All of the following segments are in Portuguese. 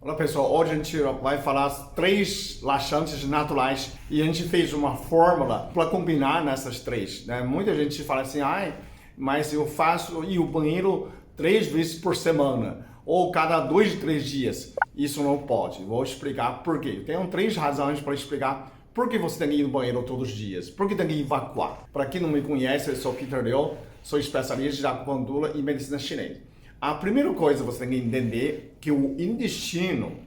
Olá pessoal, hoje a gente vai falar 3 laxantes naturais e a gente fez uma fórmula para combinar nessas 3. Né? Muita gente fala assim, mas eu faço ir ao banheiro 3 vezes por semana ou cada 2, 3 dias. Isso não pode, vou explicar por quê. Tenho 3 razões para explicar por que você tem que ir no banheiro todos os dias, por que tem que evacuar. Para quem não me conhece, eu sou Peter Liu, sou especialista de acupuntura e medicina chinesa. A primeira coisa que você tem que entender que o intestino,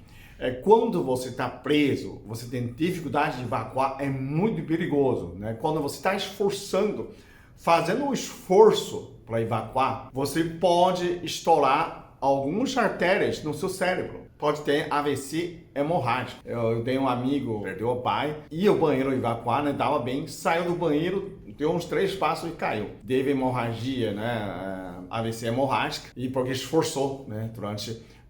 quando você está preso, você tem dificuldade de evacuar, é muito perigoso. Né? Quando você está esforçando, fazendo um esforço para evacuar, você pode estourar algumas artérias no seu cérebro. Pode ter AVC hemorrágico. Eu tenho um amigo, perdeu o pai, ia ao banheiro evacuar, né? Tava bem, saiu do banheiro, deu uns 3 passos e caiu. Teve hemorragia, né? AVC hemorrágica, e porque esforçou, né?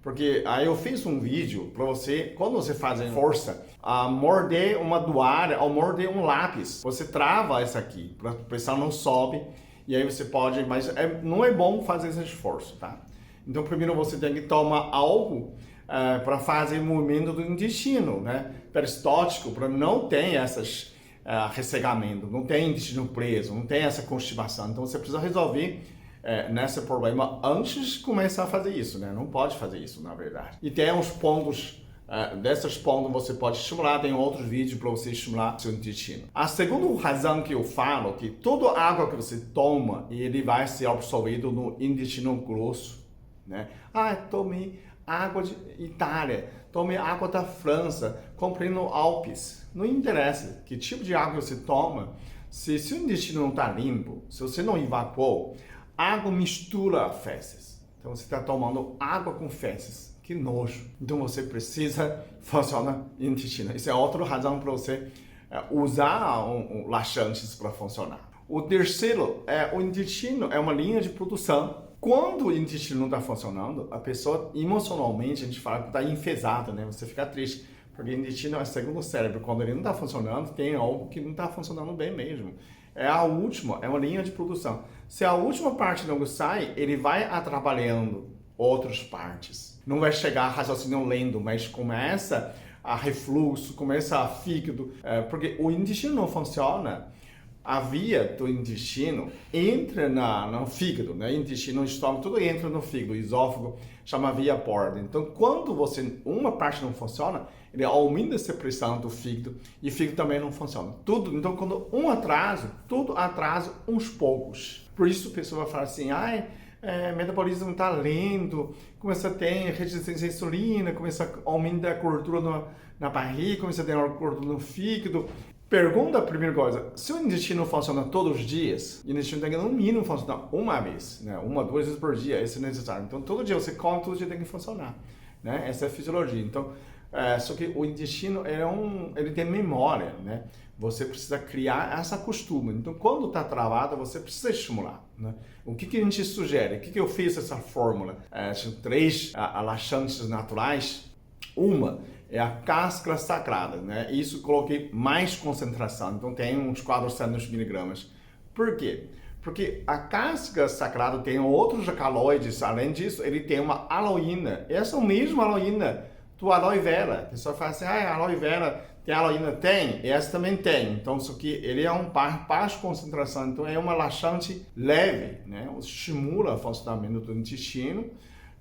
Porque aí eu fiz um vídeo para você, quando você faz força, a morder uma toalha ou morder um lápis, você trava essa aqui, para a pressão não sobe, e aí você pode, mas não é bom fazer esse esforço, tá? Então primeiro você tem que tomar algo para fazer o movimento do intestino, né? Peristótico, para não ter essas ressegamento, não tem intestino preso, não tem essa constipação. Então você precisa resolver nesse problema antes de começar a fazer isso, né? Não pode fazer isso, na verdade. E tem uns pontos, desses pontos você pode estimular, tem outros vídeos para você estimular seu intestino. A segunda razão que eu falo é que toda a água que você toma, ele vai ser absorvido no intestino grosso, né? Tomei água de Itália, tomei água da França, comprei no Alpes. Não interessa que tipo de água você toma, se o intestino não está limpo, se você não evacuou, água mistura fezes. Então você está tomando água com fezes. Que nojo. Então você precisa funcionar o intestino. Isso é outra razão para você usar laxantes para funcionar. O terceiro o intestino é uma linha de produção. Quando o intestino não está funcionando, a pessoa emocionalmente, a gente fala que está enfesada, né? Você fica triste, porque o intestino é o segundo cérebro. Quando ele não está funcionando, tem algo que não está funcionando bem mesmo. É a última, é uma linha de produção. Se a última parte não sai, ele vai atrapalhando outras partes. Não vai chegar a raciocínio lento, mas começa a refluxo, começa a fígado, porque o intestino não funciona. A via do intestino entra no fígado, né? Intestino, estômago, tudo entra no fígado, esôfago, chama via porta. Então, quando uma parte não funciona, ele aumenta essa pressão do fígado e o fígado também não funciona. Então, quando tudo atrasa uns poucos. Por isso, a pessoa vai falar assim, metabolismo está lento, começa a ter resistência à insulina, começa a aumentar a gordura na barriga, começa a ter gordura no fígado. Pergunta a primeira coisa, se o intestino funciona todos os dias, o intestino tem que no mínimo funcionar uma vez, né? 1, 2 vezes por dia, isso é necessário. Então todo dia você come, todo dia tem que funcionar, né? Essa é a fisiologia. Então, só que o intestino ele tem memória, né? Você precisa criar essa costume. Então quando está travado, você precisa estimular, né? O que a gente sugere? O que eu fiz essa fórmula? São 3 laxantes naturais. Uma é a cáscara sagrada, né? Isso coloquei mais concentração, então tem uns 400 miligramas. Por quê? Porque a casca sagrada tem outros alcaloides, além disso, ele tem uma aloína. Essa mesma aloína do aloe vera. A pessoa fala assim, aloe vera tem aloína? Tem, essa também tem. Então, isso aqui, ele é um baixa concentração, então é uma laxante leve, né? Estimula o funcionamento do intestino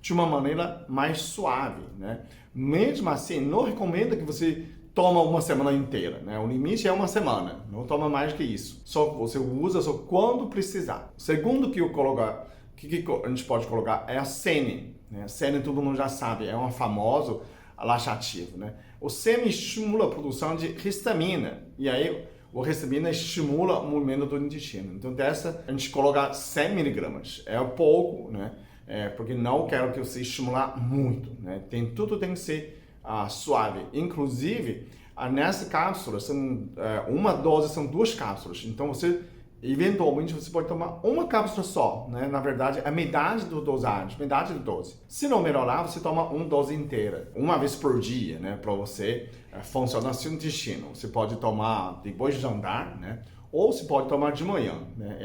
de uma maneira mais suave, né? Mesmo assim, não recomendo que você toma uma semana inteira, né? O limite é uma semana, não toma mais que isso. Só você usa só quando precisar. O segundo que eu colocar, que a gente pode colocar é a sene, né? A sene todo mundo já sabe, é um famoso laxativo, né? O sene estimula a produção de histamina, e aí o histamina estimula o movimento do intestino. Então dessa a gente coloca 100 miligramas, é pouco, né? Porque não quero que você estimular muito, né? Tudo tem que ser suave. Inclusive, nessa cápsula, uma dose são 2 cápsulas. Então, eventualmente, você pode tomar uma cápsula só, né? Na verdade, a metade do dosagem, metade da dose. Se não melhorar, você toma uma dose inteira, uma vez por dia, né? Para você funcionar seu intestino. Você pode tomar depois de jantar, né? Ou você pode tomar de manhã, né?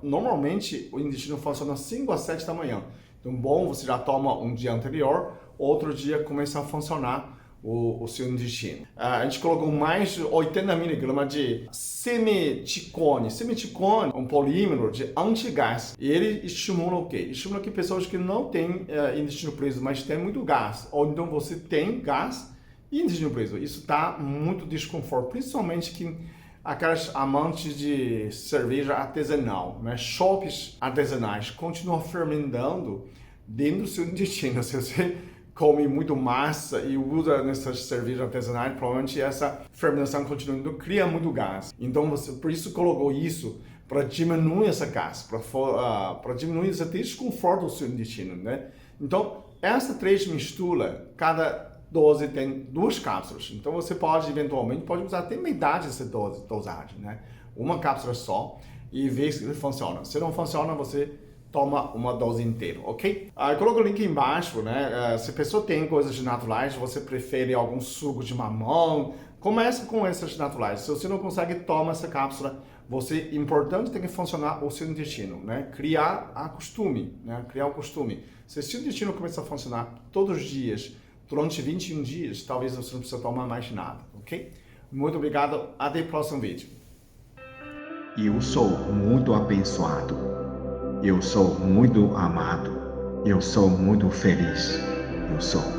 Normalmente, o intestino funciona 5 a 7 da manhã. Então, bom, você já toma um dia anterior outro dia começa a funcionar o seu intestino. A gente colocou mais de 80 miligramas de semiticone. Semiticone é um polímero de antigás. E ele estimula o quê? Estimula que pessoas que não têm intestino preso, mas têm muito gás, ou então você tem gás e intestino preso. Isso dá muito desconforto, principalmente que aquelas amantes de cerveja artesanal, né? Chopes artesanais continuam fermentando dentro do seu intestino. Se você come muito massa e usa nessas cervejas artesanais, provavelmente essa fermentação continua, cria muito gás. Então você, por isso colocou isso para diminuir essa gás, para diminuir esse desconforto do seu intestino, né? Então essas 3 misturas, cada dose tem 2 cápsulas. Então você pode eventualmente usar até metade dessa dosagem, né? Uma cápsula só e ver se funciona. Se não funciona, você toma uma dose inteira, ok? Eu coloco o link embaixo, né? Se a pessoa tem coisas naturais, você prefere algum suco de mamão, começa com essas naturais. Se você não consegue, toma essa cápsula. Importante tem que funcionar o seu intestino, né? Criar o costume. Se o seu intestino começar a funcionar todos os dias, durante 21 dias, talvez você não precisa tomar mais nada, ok? Muito obrigado, até o próximo vídeo. Eu sou muito abençoado. Eu sou muito amado. Eu sou muito feliz. Eu sou.